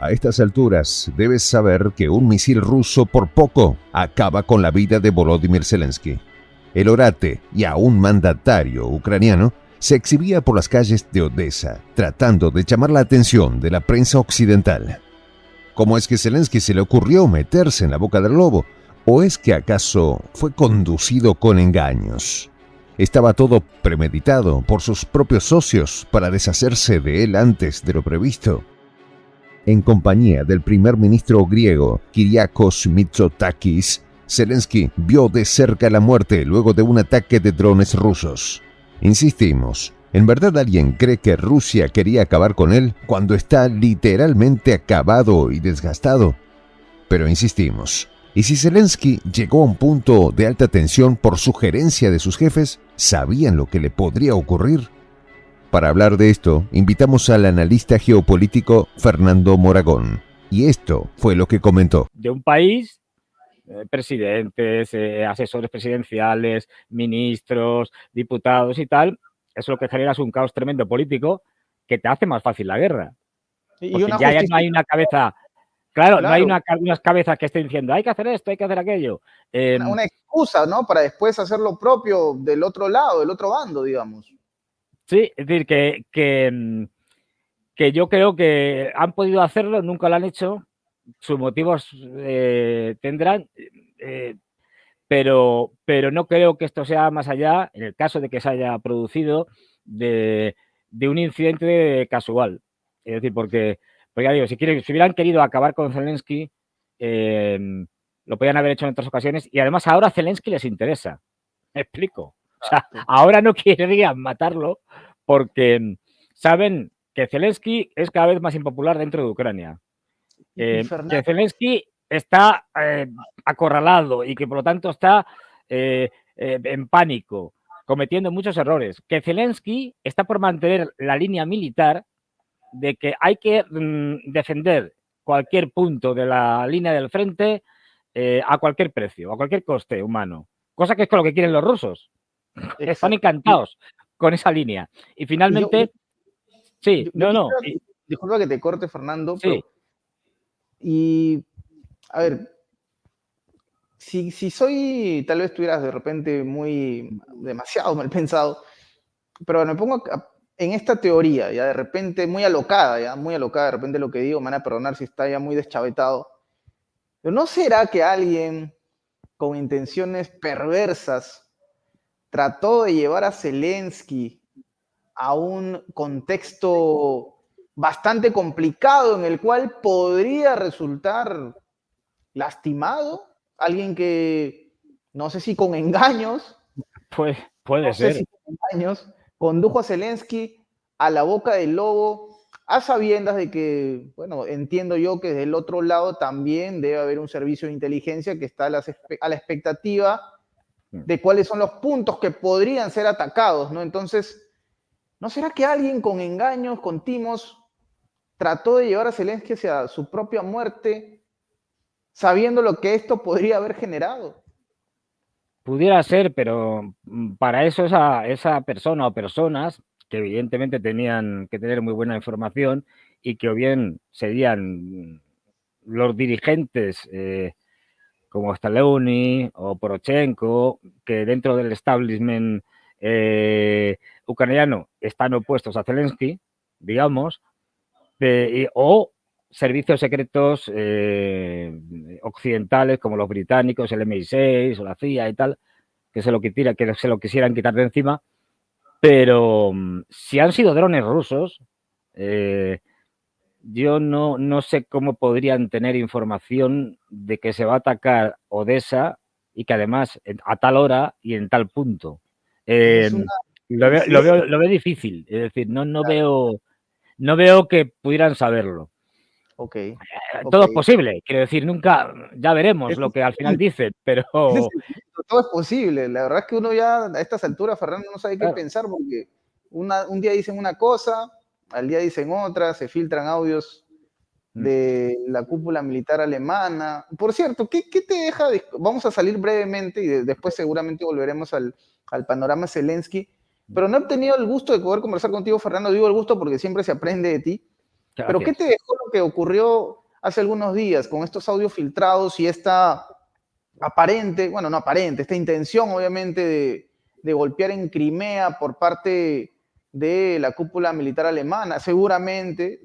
A estas alturas, debes saber que un misil ruso por poco acaba con la vida de Volodymyr Zelensky. El orate y aún mandatario ucraniano se exhibía por las calles de Odessa, tratando de llamar la atención de la prensa occidental. ¿Cómo es que Zelensky se le ocurrió meterse en la boca del lobo? ¿O es que acaso fue conducido con engaños? Estaba todo premeditado por sus propios socios para deshacerse de él antes de lo previsto. En compañía del primer ministro griego Kyriakos Mitsotakis, Zelensky vio de cerca la muerte luego de un ataque de drones rusos. Insistimos, ¿en verdad alguien cree que Rusia quería acabar con él cuando está literalmente acabado y desgastado? Pero insistimos, ¿y si Zelensky llegó a un punto de alta tensión por sugerencia de sus jefes? ¿Sabían lo que le podría ocurrir? Para hablar de esto, invitamos al analista geopolítico Fernando Moragón. Y esto fue lo que comentó. De un país, presidentes, asesores presidenciales, ministros, diputados y tal, eso lo que genera es un caos tremendo político que te hace más fácil la guerra. Porque ya no hay una cabeza... Claro, no hay unas cabezas que estén diciendo hay que hacer esto, hay que hacer aquello. Una excusa, ¿no? Para después hacer lo propio del otro lado, del otro bando, digamos. Sí, es decir, que yo creo que han podido hacerlo, nunca lo han hecho, sus motivos tendrán, pero no creo que esto sea más allá, en el caso de que se haya producido, de un incidente casual. Es decir, porque ya digo, si hubieran querido acabar con Zelensky, lo podían haber hecho en otras ocasiones, y además ahora a Zelensky les interesa. Me explico. O sea, ahora no querían matarlo porque saben que Zelensky es cada vez más impopular dentro de Ucrania. Que Zelensky está acorralado y que por lo tanto está en pánico, cometiendo muchos errores. Que Zelensky está por mantener la línea militar de que hay que defender cualquier punto de la línea del frente a cualquier precio, a cualquier coste humano. Cosa que es con lo que quieren los rusos. Exacto. Están encantados con esa línea. Y finalmente... Disculpa que te corte, Fernando. Sí. Pero, y, a ver, si soy, tal vez tuvieras de repente demasiado mal pensado, pero me pongo en esta teoría, ya de repente muy alocada, de repente lo que digo, me van a perdonar si está ya muy deschavetado. Pero ¿no será que alguien con intenciones perversas trató de llevar a Zelensky a un contexto bastante complicado en el cual podría resultar lastimado? Alguien que, no sé si con engaños, puede ser. Si con engaños, condujo a Zelensky a la boca del lobo, a sabiendas de que, bueno, entiendo yo que desde el otro lado también debe haber un servicio de inteligencia que está a la expectativa de cuáles son los puntos que podrían ser atacados, ¿no? Entonces, ¿no será que alguien con engaños, con timos, trató de llevar a Zelensky hacia su propia muerte, sabiendo lo que esto podría haber generado? Pudiera ser, pero para eso esa persona o personas que evidentemente tenían que tener muy buena información y que o bien serían los dirigentes como Staleuni o Poroshenko, que dentro del establishment ucraniano están opuestos a Zelensky, digamos, o servicios secretos occidentales como los británicos, el MI6 o la CIA y tal, que se lo quisieran quitar de encima, pero si han sido drones rusos, yo no sé cómo podrían tener información de que se va a atacar Odessa y que además a tal hora y en tal punto. Lo veo difícil, es decir, no veo que pudieran saberlo. Okay. Todo es posible, quiero decir, nunca, ya veremos lo que al final dicen, pero... Todo es posible, la verdad es que uno ya a estas alturas, Fernando, no sabe qué pensar, porque un día dicen una cosa, al día dicen otra, se filtran audios de la cúpula militar alemana. Por cierto, ¿qué te deja? Vamos a salir brevemente y después seguramente volveremos al panorama Zelensky, pero no he tenido el gusto de poder conversar contigo, Fernando, digo el gusto porque siempre se aprende de ti. Pero ¿qué te dejó lo que ocurrió hace algunos días con estos audios filtrados y esta aparente, bueno, no aparente, esta intención obviamente de golpear en Crimea por parte de la cúpula militar alemana? Seguramente,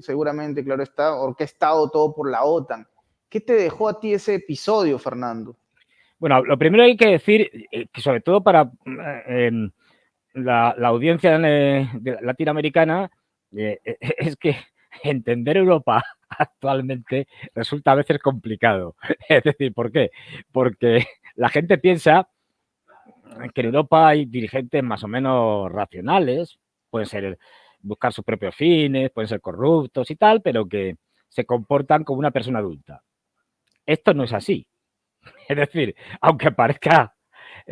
claro está, orquestado todo por la OTAN. ¿Qué te dejó a ti ese episodio, Fernando? Bueno, lo primero hay que decir, que sobre todo para la audiencia latinoamericana, es que entender Europa actualmente resulta a veces complicado. Es decir, ¿por qué? Porque la gente piensa que en Europa hay dirigentes más o menos racionales, pueden ser buscar sus propios fines, pueden ser corruptos y tal, pero que se comportan como una persona adulta. Esto no es así. Es decir, aunque parezca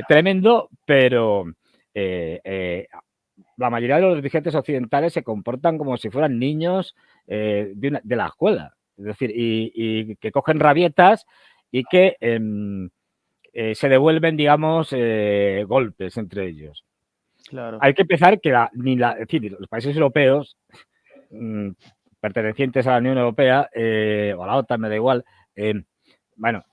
tremendo, pero la mayoría de los dirigentes occidentales se comportan como si fueran niños de la escuela. Es decir, y que cogen rabietas y que se devuelven, digamos, golpes entre ellos. Claro. Hay que empezar que es decir, los países europeos pertenecientes a la Unión Europea o a la OTAN, me da igual, bueno,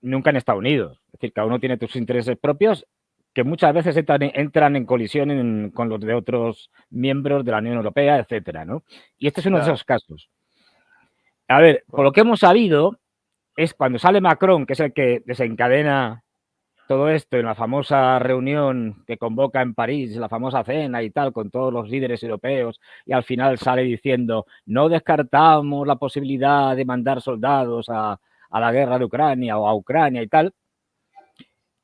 nunca han estado unidos. Es decir, cada uno tiene sus intereses propios que muchas veces entran en colisión con los de otros miembros de la Unión Europea, etcétera, ¿no? Y este es uno de esos casos. A ver, por lo que hemos sabido, es cuando sale Macron, que es el que desencadena todo esto en la famosa reunión que convoca en París, la famosa cena y tal, con todos los líderes europeos, y al final sale diciendo, no descartamos la posibilidad de mandar soldados a la guerra de Ucrania o a Ucrania y tal.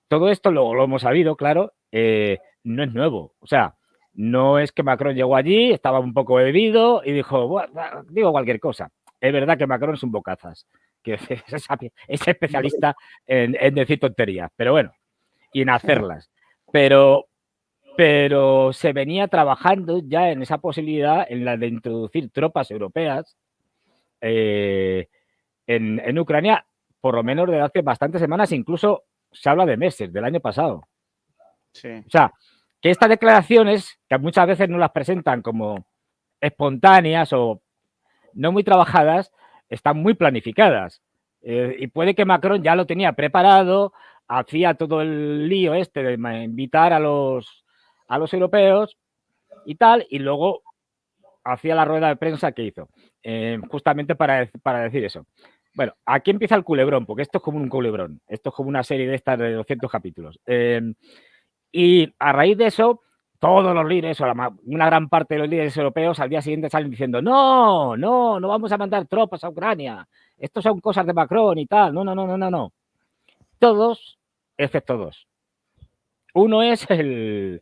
Todo esto lo hemos sabido, claro, no es nuevo. O sea, no es que Macron llegó allí, estaba un poco bebido y dijo, bueno, digo cualquier cosa. Es verdad que Macron es un bocazas, que es especialista en decir tonterías, pero bueno, y en hacerlas. Pero se venía trabajando ya en esa posibilidad, en la de introducir tropas europeas en Ucrania, por lo menos desde hace bastantes semanas, incluso se habla de meses, del año pasado. Sí. O sea, que estas declaraciones, que muchas veces no las presentan como espontáneas o no muy trabajadas, están muy planificadas. Y puede que Macron ya lo tenía preparado, hacía todo el lío este de invitar a los europeos y tal, y luego hacía la rueda de prensa que hizo, justamente para decir eso. Bueno, aquí empieza el culebrón, porque esto es como un culebrón, esto es como una serie de estas de 200 capítulos. Y a raíz de eso, todos los líderes, o una gran parte de los líderes europeos, al día siguiente salen diciendo, no vamos a mandar tropas a Ucrania, esto son cosas de Macron y tal, no. Todos, excepto dos. Uno es el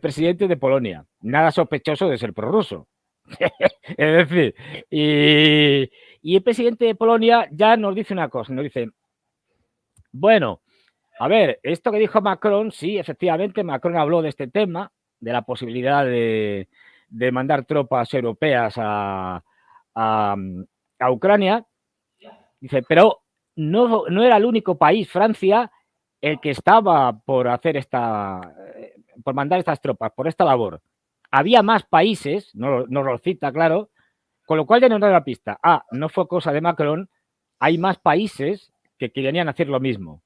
presidente de Polonia, nada sospechoso de ser prorruso. Es decir, y el presidente de Polonia ya nos dice una cosa, nos dice, bueno, a ver, esto que dijo Macron, sí, efectivamente, Macron habló de este tema, de la posibilidad de mandar tropas europeas a Ucrania. Dice, pero no era el único país, Francia, el que estaba por hacer por mandar estas tropas, por esta labor. Había más países, no lo cita, claro, con lo cual ya nos da la pista. No fue cosa de Macron, hay más países que querían hacer lo mismo.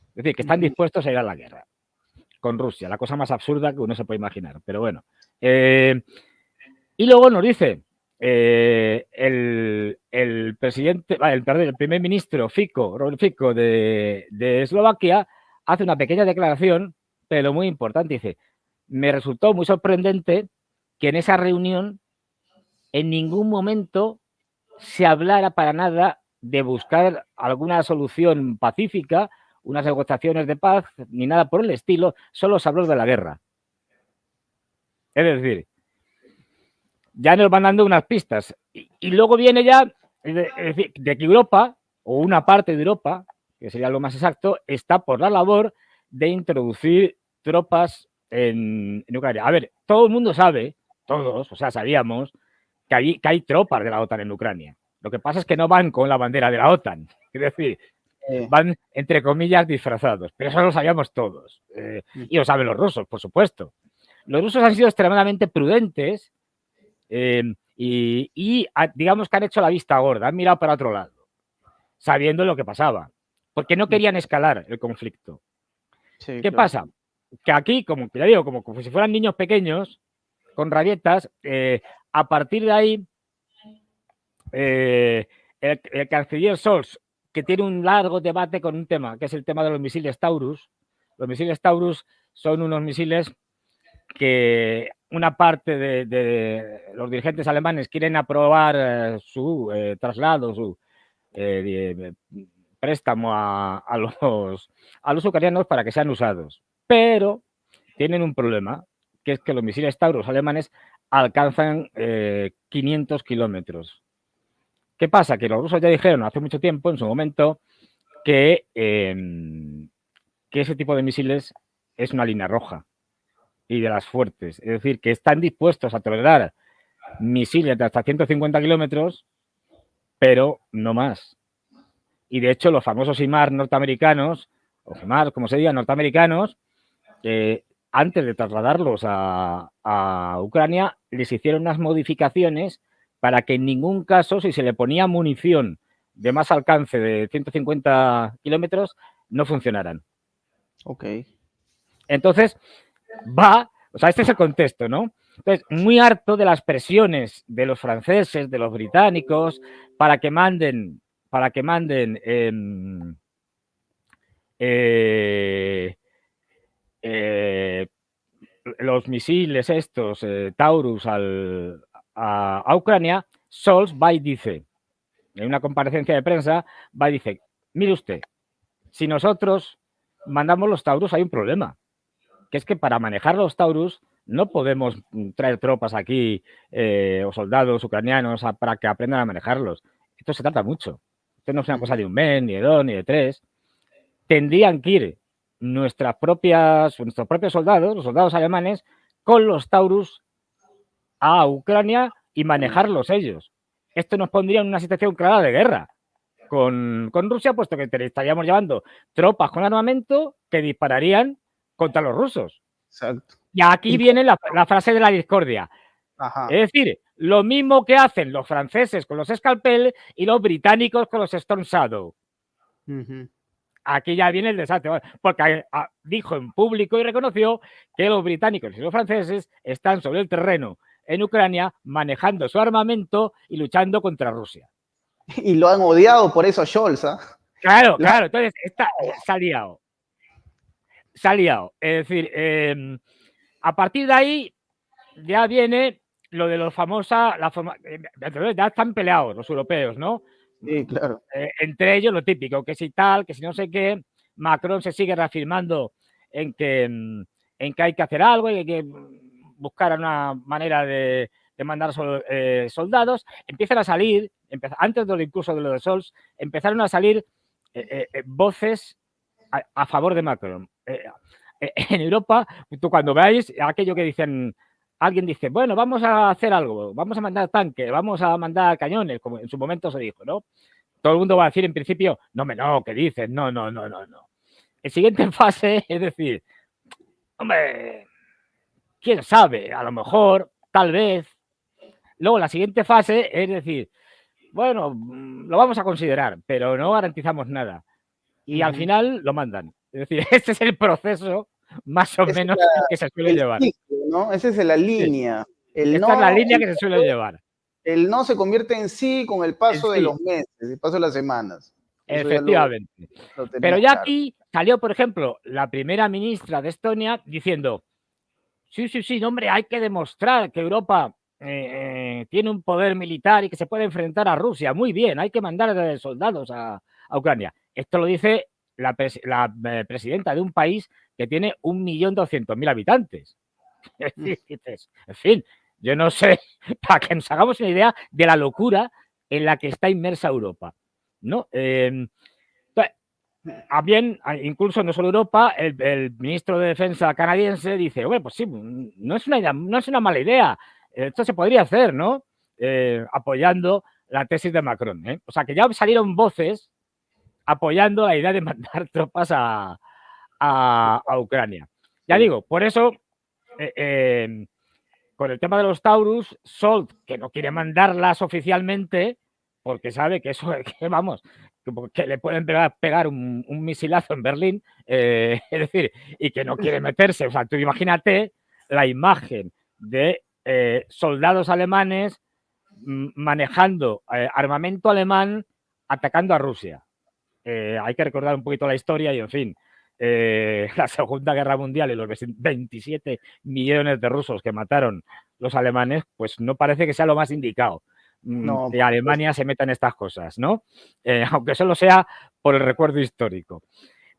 Es decir, que están dispuestos a ir a la guerra con Rusia, la cosa más absurda que uno se puede imaginar, pero bueno. Y luego nos dice el primer ministro Robert Fico de Eslovaquia, hace una pequeña declaración, pero muy importante, dice, me resultó muy sorprendente que en esa reunión en ningún momento se hablara para nada de buscar alguna solución pacífica, unas negociaciones de paz, ni nada por el estilo, solo se habló de la guerra. Es decir, ya nos van dando unas pistas. Y luego viene ya, de que Europa, o una parte de Europa, que sería lo más exacto, está por la labor de introducir tropas en Ucrania. A ver, todo el mundo sabe, todos, o sea, sabíamos, que hay tropas de la OTAN en Ucrania. Lo que pasa es que no van con la bandera de la OTAN. Es decir, van, entre comillas, disfrazados. Pero eso lo sabíamos todos. Y lo saben los rusos, por supuesto. Los rusos han sido extremadamente prudentes digamos que han hecho la vista gorda, han mirado para otro lado, sabiendo lo que pasaba, porque no querían escalar el conflicto. Sí, ¿Qué claro. pasa? Que aquí, como ya digo, como si fueran niños pequeños, con rabietas, a partir de ahí, el canciller Scholz, que tiene un largo debate con un tema, que es el tema de los misiles Taurus. Los misiles Taurus son unos misiles que una parte de los dirigentes alemanes quieren aprobar su traslado, su préstamo a los ucranianos para que sean usados. Pero tienen un problema, que es que los misiles Taurus alemanes alcanzan 500 kilómetros. ¿Qué pasa? Que los rusos ya dijeron hace mucho tiempo, en su momento, que ese tipo de misiles es una línea roja y de las fuertes. Es decir, que están dispuestos a tolerar misiles de hasta 150 kilómetros, pero no más. Y de hecho, los famosos HIMARS norteamericanos, o HIMARS, como se diga, norteamericanos, antes de trasladarlos a Ucrania, les hicieron unas modificaciones para que en ningún caso, si se le ponía munición de más alcance de 150 kilómetros, no funcionaran. Ok. Entonces, este es el contexto, ¿no? Entonces, muy harto de las presiones de los franceses, de los británicos, para que manden los misiles estos, Taurus, a Ucrania. Scholz va y dice, en una comparecencia de prensa, va y dice, mire usted, si nosotros mandamos los Taurus hay un problema, que es que para manejar los Taurus no podemos traer tropas aquí o soldados ucranianos para que aprendan a manejarlos. Esto se trata mucho. Esto no es una cosa de un mes, ni de dos, ni de tres. Tendrían que ir nuestros propios soldados, los soldados alemanes, con los Taurus a Ucrania y manejarlos ellos. Esto nos pondría en una situación clara de guerra con Rusia, puesto que estaríamos llevando tropas con armamento que dispararían contra los rusos. Exacto. Y aquí viene la frase de la discordia. Ajá. Es decir, lo mismo que hacen los franceses con los Scalpel y los británicos con los Storm Shadow. Aquí ya viene el desastre, porque dijo en público y reconoció que los británicos y los franceses están sobre el terreno en Ucrania manejando su armamento y luchando contra Rusia. Y lo han odiado por eso a Scholz, ¿ah? Claro, entonces se ha liado. Es decir, a partir de ahí ya viene lo de los famosos, ya están peleados los europeos, ¿no? Sí, claro. Entre ellos lo típico, que si tal, que si no sé qué. Macron se sigue reafirmando en que hay que hacer algo y hay que buscar una manera de mandar soldados. Empiezan a salir, antes de incluso de lo de Scholz, empezaron a salir voces a favor de Macron. En Europa, tú cuando veáis aquello que dicen, alguien dice, bueno, vamos a hacer algo, vamos a mandar tanques, vamos a mandar cañones, como en su momento se dijo, ¿no? Todo el mundo va a decir en principio, no, ¿qué dices? No. El siguiente fase es decir, hombre, quién sabe, a lo mejor, tal vez. Luego la siguiente fase es decir, bueno, lo vamos a considerar, pero no garantizamos nada. Y al final lo mandan. Es decir, este es el proceso más o menos que se suele llevar. Ciclo, ¿no? Esa es la línea. Sí. Esta es la línea que se suele llevar. El no se convierte en sí con el paso de los meses, el paso de las semanas. Efectivamente. Pero ya claro. Aquí salió, por ejemplo, la primera ministra de Estonia diciendo, sí, no, hombre, hay que demostrar que Europa tiene un poder militar y que se puede enfrentar a Rusia. Muy bien, hay que mandar soldados a Ucrania. Esto lo dice la presidenta de un país que tiene 1.200.000 habitantes. En fin, yo no sé, para que nos hagamos una idea de la locura en la que está inmersa Europa, ¿no? Bien, incluso no solo Europa, el ministro de Defensa canadiense dice, bueno, pues sí, no es una mala idea, esto se podría hacer, ¿no? Apoyando la tesis de Macron, ¿eh? O sea, que ya salieron voces apoyando la idea de mandar tropas a Ucrania. Ya digo, por eso, con el tema de los Taurus, Scholz, que no quiere mandarlas oficialmente, porque sabe que eso, que vamos, que le pueden pegar un misilazo en Berlín, es decir, y que no quiere meterse. O sea, tú imagínate la imagen de soldados alemanes manejando armamento alemán atacando a Rusia. Hay que recordar un poquito la historia y, en fin, la Segunda Guerra Mundial y los 27 millones de rusos que mataron los alemanes, pues no parece que sea lo más indicado. No, que Alemania se meta en estas cosas, ¿no? Aunque solo sea por el recuerdo histórico.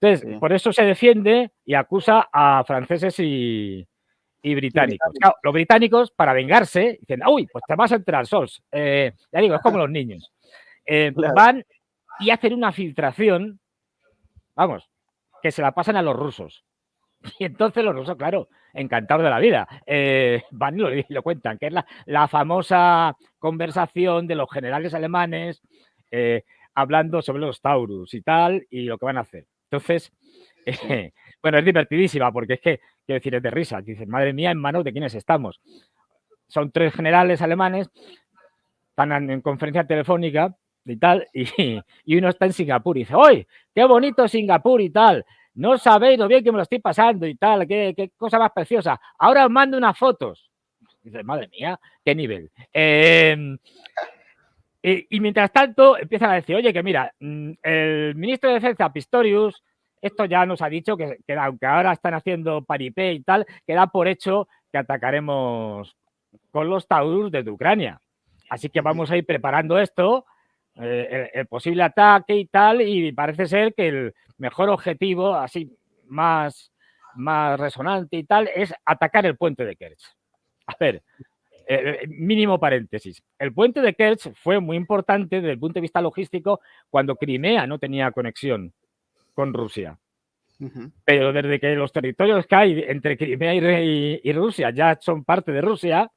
Entonces, sí. por eso se defiende y acusa a franceses y británicos. Claro, los británicos, para vengarse, dicen, uy, pues te vas a enterar, Scholz. Ya digo, es como los niños. Claro. Van y hacen una filtración, vamos, que se la pasan a los rusos. Y entonces los rusos, claro, encantados de la vida, van y lo cuentan, que es la famosa conversación de los generales alemanes hablando sobre los Taurus y tal, y lo que van a hacer. Entonces, bueno, es divertidísima, porque es que, quiero decir, es de risa. Dicen, madre mía, ¿en manos de quiénes estamos? Son 3 generales alemanes, están en conferencia telefónica y tal, y uno está en Singapur y dice, ¡oye, qué bonito Singapur y tal! No sabéis lo bien que me lo estoy pasando y tal, qué cosa más preciosa. Ahora os mando unas fotos. Dices, madre mía, qué nivel. Y mientras tanto empiezan a decir, oye, que mira, el ministro de Defensa, Pistorius, esto ya nos ha dicho que aunque ahora están haciendo paripé y tal, que da por hecho que atacaremos con los Taurus desde Ucrania. Así que vamos a ir preparando esto, el posible ataque y tal, y parece ser que el mejor objetivo, así más resonante y tal, es atacar el puente de Kerch. A ver, mínimo paréntesis. El puente de Kerch fue muy importante desde el punto de vista logístico cuando Crimea no tenía conexión con Rusia. Pero desde que los territorios que hay entre Crimea y Rusia ya son parte de Rusia,